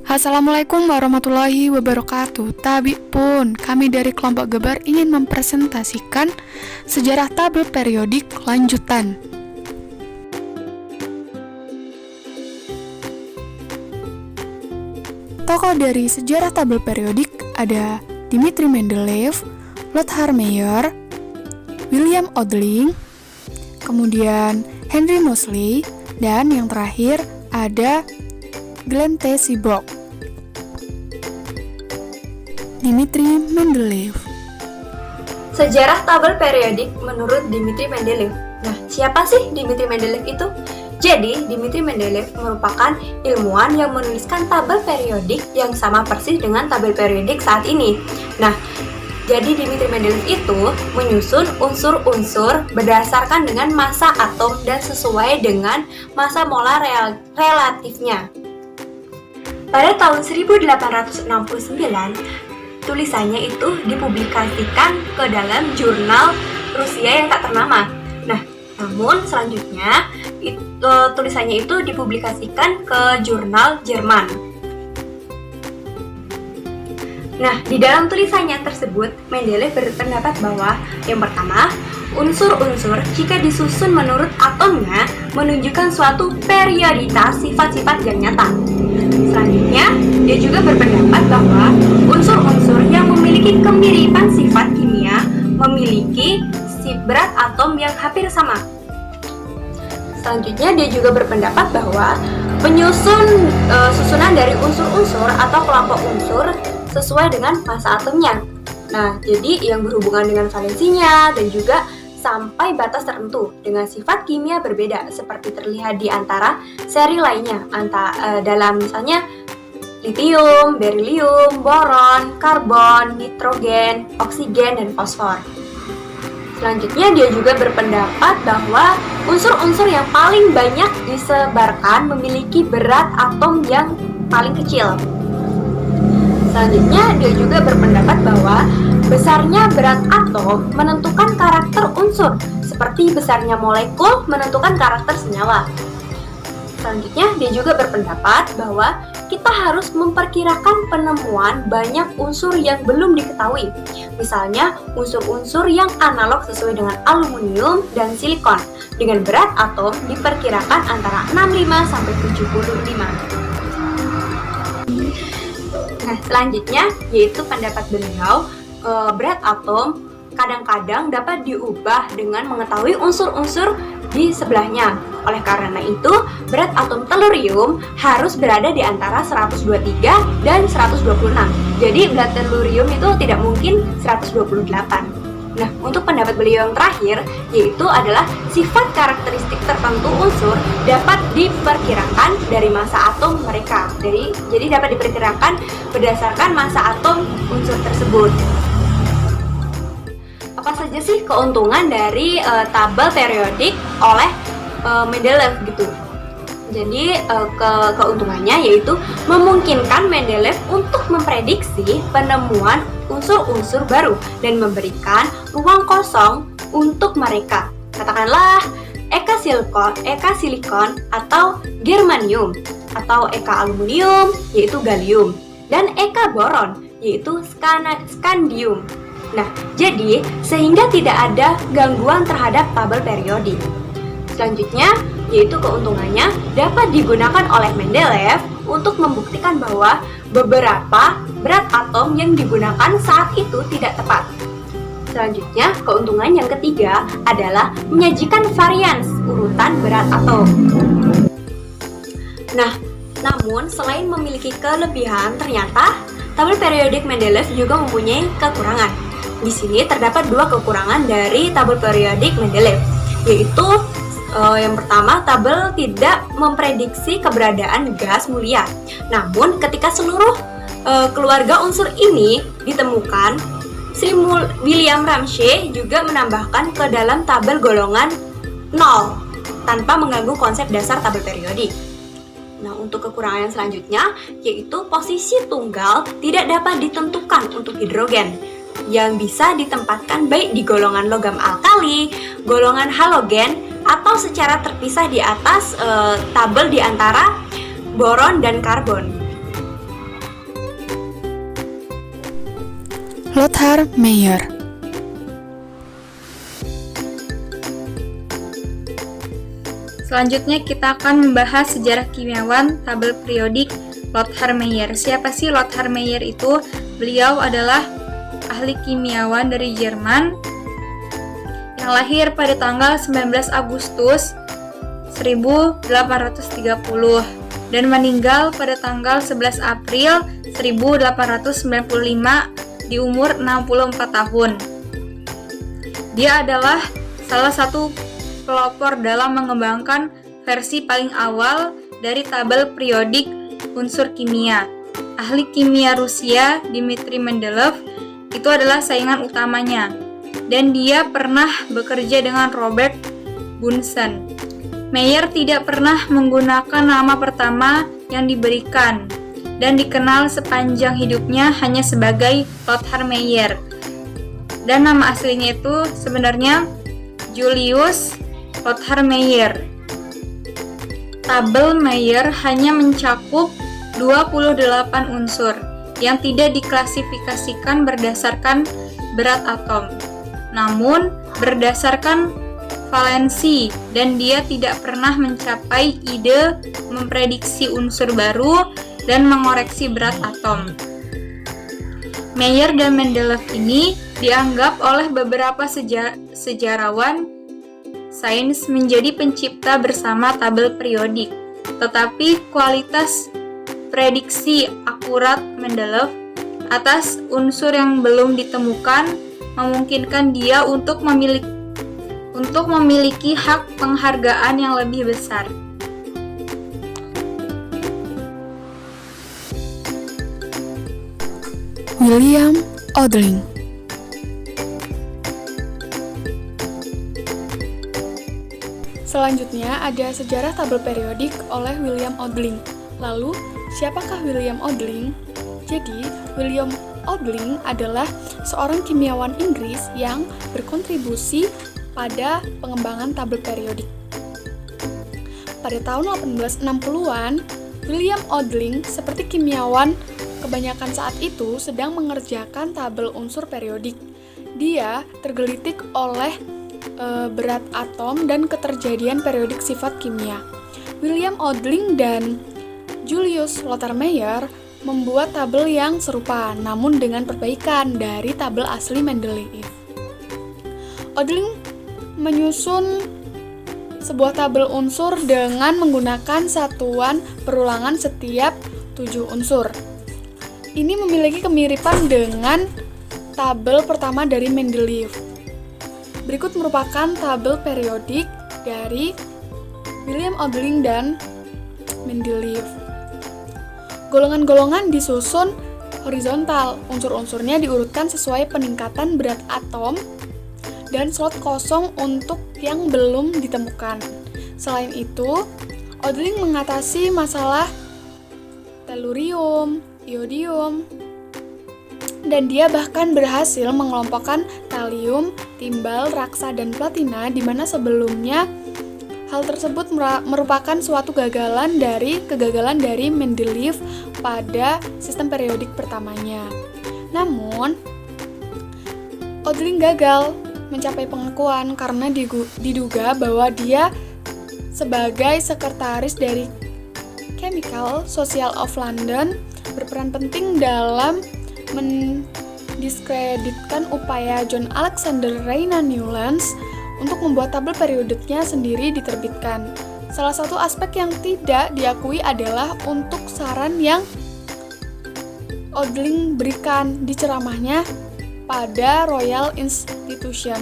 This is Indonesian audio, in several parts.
Assalamualaikum warahmatullahi wabarakatuh. Kami dari kelompok Gebar ingin mempresentasikan sejarah tabel periodik lanjutan. Tokoh dari sejarah tabel periodik ada Dmitri Mendeleev, Lothar Meyer, William Odling, kemudian Henry Moseley, dan yang terakhir ada Glenn T. Seaborg. Dmitri Mendeleev. Sejarah tabel periodik menurut Dmitri Mendeleev. Nah, siapa sih Dmitri Mendeleev itu? Jadi, Dmitri Mendeleev merupakan ilmuwan yang menuliskan tabel periodik yang sama persis dengan tabel periodik saat ini. Nah, jadi Dmitri Mendeleev itu menyusun unsur-unsur berdasarkan dengan massa atom dan sesuai dengan massa molar relatifnya. Pada tahun 1869, tulisannya itu dipublikasikan ke dalam jurnal Rusia yang tak ternama. Nah, namun selanjutnya tulisannya itu dipublikasikan ke jurnal Jerman. Nah, di dalam tulisannya tersebut, Mendeleev berpendapat bahwa yang pertama, unsur-unsur jika disusun menurut atomnya menunjukkan suatu perioditas sifat-sifat yang nyata. Selanjutnya, dia juga berpendapat bahwa unsur-unsur yang memiliki kemiripan sifat kimia memiliki berat atom yang hampir sama. Selanjutnya, dia juga berpendapat bahwa susunan dari unsur-unsur atau kelompok unsur sesuai dengan massa atomnya. Nah, jadi yang berhubungan dengan valensinya dan juga sampai batas tertentu dengan sifat kimia berbeda seperti terlihat di antara seri lainnya dalam misalnya litium, berilium, boron, karbon, nitrogen, oksigen, dan fosfor. Selanjutnya, dia juga berpendapat bahwa unsur-unsur yang paling banyak disebarkan memiliki berat atom yang paling kecil. Selanjutnya, dia juga berpendapat bahwa besarnya berat atom menentukan karakter unsur, seperti besarnya molekul menentukan karakter senyawa. Selanjutnya, dia juga berpendapat bahwa kita harus memperkirakan penemuan banyak unsur yang belum diketahui. Misalnya, unsur-unsur yang analog sesuai dengan aluminium dan silikon, dengan berat atom diperkirakan antara 65 sampai 75. Nah, selanjutnya yaitu pendapat beliau, berat atom kadang-kadang dapat diubah dengan mengetahui unsur-unsur di sebelahnya. Oleh karena itu, berat atom telurium harus berada di antara 123 dan 126. Jadi, berat telurium itu tidak mungkin 128. Nah, untuk pendapat beliau yang terakhir, yaitu adalah sifat karakteristik tertentu unsur dapat diperkirakan dari massa atom mereka. Jadi dapat diperkirakan berdasarkan massa atom unsur tersebut. Apa saja sih keuntungan dari tabel periodik oleh Mendeleev gitu? Jadi keuntungannya yaitu memungkinkan Mendeleev untuk memprediksi penemuan unsur-unsur baru dan memberikan ruang kosong untuk mereka. Katakanlah eka silikon atau germanium, atau eka aluminium yaitu gallium, dan eka boron yaitu scandium. Nah, jadi sehingga tidak ada gangguan terhadap tabel periodik. Selanjutnya, yaitu keuntungannya dapat digunakan oleh Mendeleev untuk membuktikan bahwa beberapa berat atom yang digunakan saat itu tidak tepat. Selanjutnya, keuntungan yang ketiga adalah menyajikan varians urutan berat atom. Nah, namun selain memiliki kelebihan, ternyata tabel periodik Mendeleev juga mempunyai kekurangan. Di sini terdapat dua kekurangan dari tabel periodik Mendeleev, yaitu yang pertama, tabel tidak memprediksi keberadaan gas mulia. Namun, ketika seluruh keluarga unsur ini ditemukan, Sir William Ramsay juga menambahkan ke dalam tabel golongan 0 tanpa mengganggu konsep dasar tabel periodik. Nah, untuk kekurangan yang selanjutnya, yaitu posisi tunggal tidak dapat ditentukan untuk hidrogen, yang bisa ditempatkan baik di golongan logam alkali, golongan halogen, atau secara terpisah di atas tabel di antara boron dan karbon. Lothar Meyer. Selanjutnya kita akan membahas sejarah kimiawan tabel periodik Lothar Meyer. Siapa sih Lothar Meyer itu? Beliau adalah ahli kimiawan dari Jerman yang lahir pada tanggal 19 Agustus 1830 dan meninggal pada tanggal 11 April 1895 di umur 64 tahun. Dia adalah salah satu pelopor dalam mengembangkan versi paling awal dari tabel periodik unsur kimia. Ahli kimia Rusia Dmitri Mendeleev itu adalah saingan utamanya, dan dia pernah bekerja dengan Robert Bunsen. Meyer tidak pernah menggunakan nama pertama yang diberikan dan dikenal sepanjang hidupnya hanya sebagai Lothar Meyer. Dan nama aslinya itu sebenarnya Julius Lothar Meyer. Tabel Meyer hanya mencakup 28 unsur yang tidak diklasifikasikan berdasarkan berat atom, namun berdasarkan valensi, dan dia tidak pernah mencapai ide memprediksi unsur baru dan mengoreksi berat atom. Meyer dan Mendeleev ini dianggap oleh beberapa sejarawan sains menjadi pencipta bersama tabel periodik, tetapi kualitas prediksi akurat Mendeleev atas unsur yang belum ditemukan memungkinkan dia untuk memiliki hak penghargaan yang lebih besar. William Odling. Selanjutnya ada sejarah tabel periodik oleh William Odling. Lalu, siapakah William Odling? Jadi, William Odling adalah seorang kimiawan Inggris yang berkontribusi pada pengembangan tabel periodik. Pada tahun 1860-an, William Odling seperti kimiawan kebanyakan saat itu sedang mengerjakan tabel unsur periodik. Dia tergelitik oleh berat atom dan keterjadian periodik sifat kimia. William Odling dan Julius Lothar Meyer membuat tabel yang serupa, namun dengan perbaikan dari tabel asli Mendeleev. Odling menyusun sebuah tabel unsur dengan menggunakan satuan perulangan setiap 7 unsur. Ini memiliki kemiripan dengan tabel pertama dari Mendeleev. Berikut merupakan tabel periodik dari William Odling dan Mendeleev. Golongan-golongan disusun horizontal, unsur-unsurnya diurutkan sesuai peningkatan berat atom dan slot kosong untuk yang belum ditemukan. Selain itu, Odling mengatasi masalah tellurium, iodium, dan dia bahkan berhasil mengelompokkan talium, timbal, raksa, dan platina, di mana sebelumnya hal tersebut merupakan suatu kegagalan dari Mendeleev pada sistem periodik pertamanya. Namun, Odling gagal mencapai pengakuan karena diduga bahwa dia sebagai sekretaris dari Chemical Society of London berperan penting dalam mendiskreditkan upaya John Alexander Reina Newlands untuk membuat tabel periodiknya sendiri diterbitkan. Salah satu aspek yang tidak diakui adalah untuk saran yang Odling berikan di ceramahnya pada Royal Institution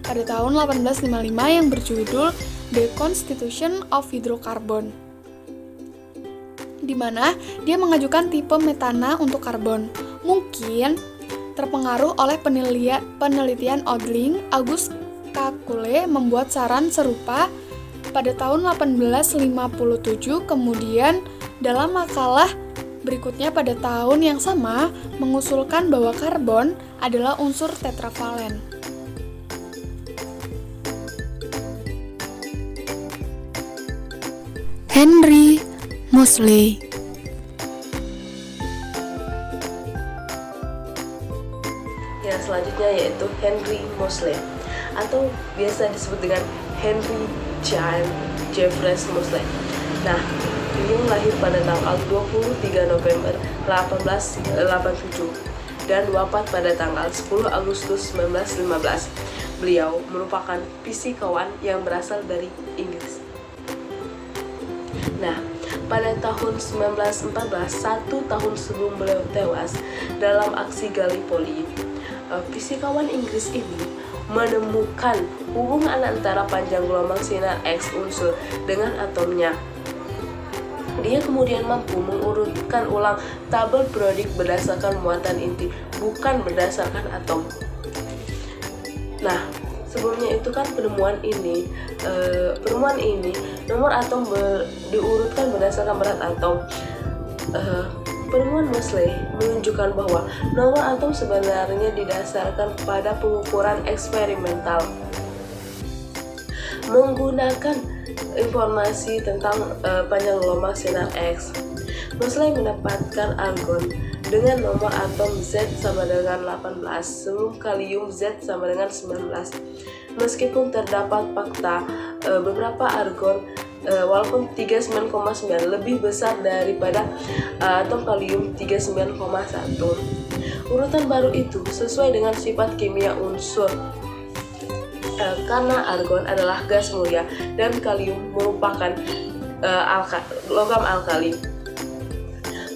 pada tahun 1855 yang berjudul The Constitution of Hydrocarbon, di mana dia mengajukan tipe metana untuk karbon. Mungkin terpengaruh oleh penelitian Odling, August Kakule membuat saran serupa pada tahun 1857, kemudian dalam makalah berikutnya pada tahun yang sama mengusulkan bahwa karbon adalah unsur tetravalen. Henry Moseley. yang selanjutnya yaitu Henry Moseley atau biasa disebut dengan Henry Jeffreys Moseley. Nah, beliau lahir pada tanggal 23 November 1887 dan wafat pada tanggal 10 Agustus 1915. Beliau merupakan fisikawan yang berasal dari Inggris. Nah, pada tahun 1914, 1 tahun sebelum beliau tewas dalam aksi Gallipoli, fisikawan Inggris ini menemukan hubungan antara panjang gelombang sinar X unsur dengan atomnya. Dia kemudian mampu mengurutkan ulang tabel periodik berdasarkan muatan inti, bukan berdasarkan atom. Nah, sebelumnya itu kan penemuan ini nomor atom diurutkan berdasarkan berat atom. Penemuan Moseley menunjukkan bahwa nomor atom sebenarnya didasarkan pada pengukuran eksperimental menggunakan informasi tentang panjang gelombang sinar X. Moseley mendapatkan argon dengan nomor atom Z sama dengan 18, sebelum kalium Z sama dengan 19. Meskipun terdapat fakta beberapa argon walaupun 39,9 lebih besar daripada atom kalium 39,1. Urutan baru itu sesuai dengan sifat kimia unsur karena argon adalah gas mulia dan kalium merupakan logam alkali.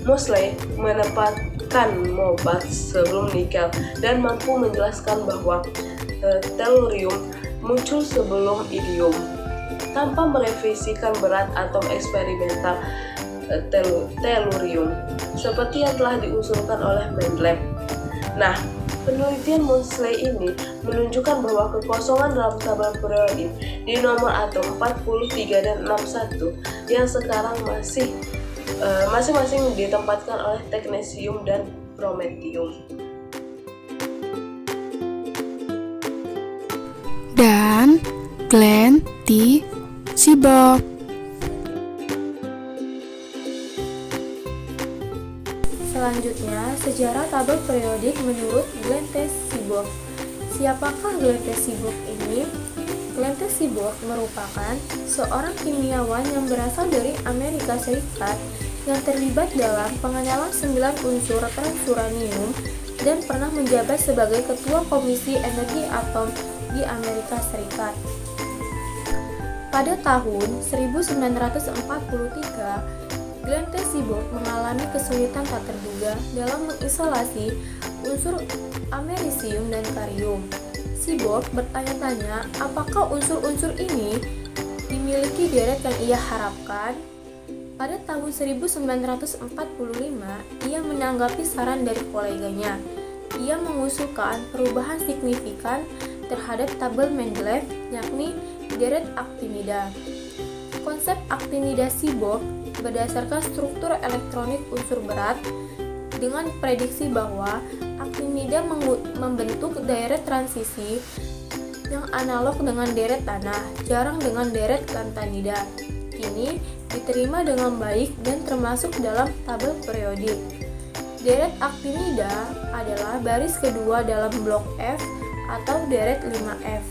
Moseley menempatkan mobat sebelum nikel dan mampu menjelaskan bahwa tellurium muncul sebelum iridium tanpa merevisikan berat atom eksperimental tellurium seperti yang telah diusulkan oleh Mendeleev. Nah, penelitian Moseley ini menunjukkan bahwa kekosongan dalam tabel periodik di nomor atom 43 dan 61 yang sekarang masing-masing ditempatkan oleh teknetium dan prometium. Dan Glenn T. Seaborg. Selanjutnya, sejarah tabel periodik menurut Glenn T. Seaborg. Siapakah Glenn T. Seaborg ini? Glenn T. Seaborg merupakan seorang kimiawan yang berasal dari Amerika Serikat yang terlibat dalam pengenalan 9 unsur transuranium dan pernah menjabat sebagai Ketua Komisi Energi Atom di Amerika Serikat. Pada tahun 1943, Glenn T. Seaborg mengalami kesulitan tak terduga dalam mengisolasi unsur amerisium dan karium. Seaborg bertanya-tanya apakah unsur-unsur ini dimiliki deret yang ia harapkan. Pada tahun 1945, ia menanggapi saran dari koleganya. Ia mengusulkan perubahan signifikan terhadap tabel Mendeleev, yakni deret aktinida. Konsep aktinida Seaborg berdasarkan struktur elektronik unsur berat dengan prediksi bahwa aktinida membentuk deret transisi yang analog dengan deret tanah, jarang dengan deret lantanida. Ini diterima dengan baik dan termasuk dalam tabel periodik. Deret aktinida adalah baris kedua dalam blok F atau deret 5F.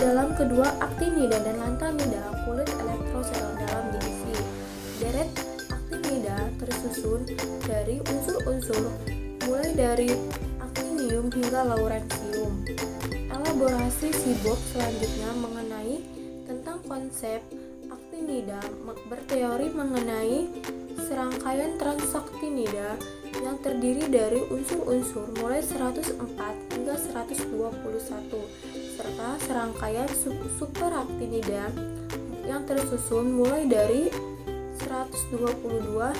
Dalam kedua aktinida dan lantanida, kulit elektrosel dalam divisi. Deret aktinida tersusun dari unsur-unsur mulai dari aktinium hingga lawrensium. Elaborasi Seaborg selanjutnya mengenai tentang konsep aktinida berteori mengenai serangkaian transaktinida yang terdiri dari unsur-unsur mulai 104 hingga 121 serta serangkaian superaktinida yang tersusun mulai dari 122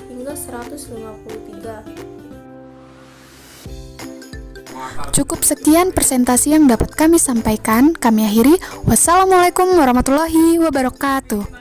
hingga 153. Cukup sekian presentasi yang dapat kami sampaikan. Kami akhiri. Wassalamualaikum warahmatullahi wabarakatuh.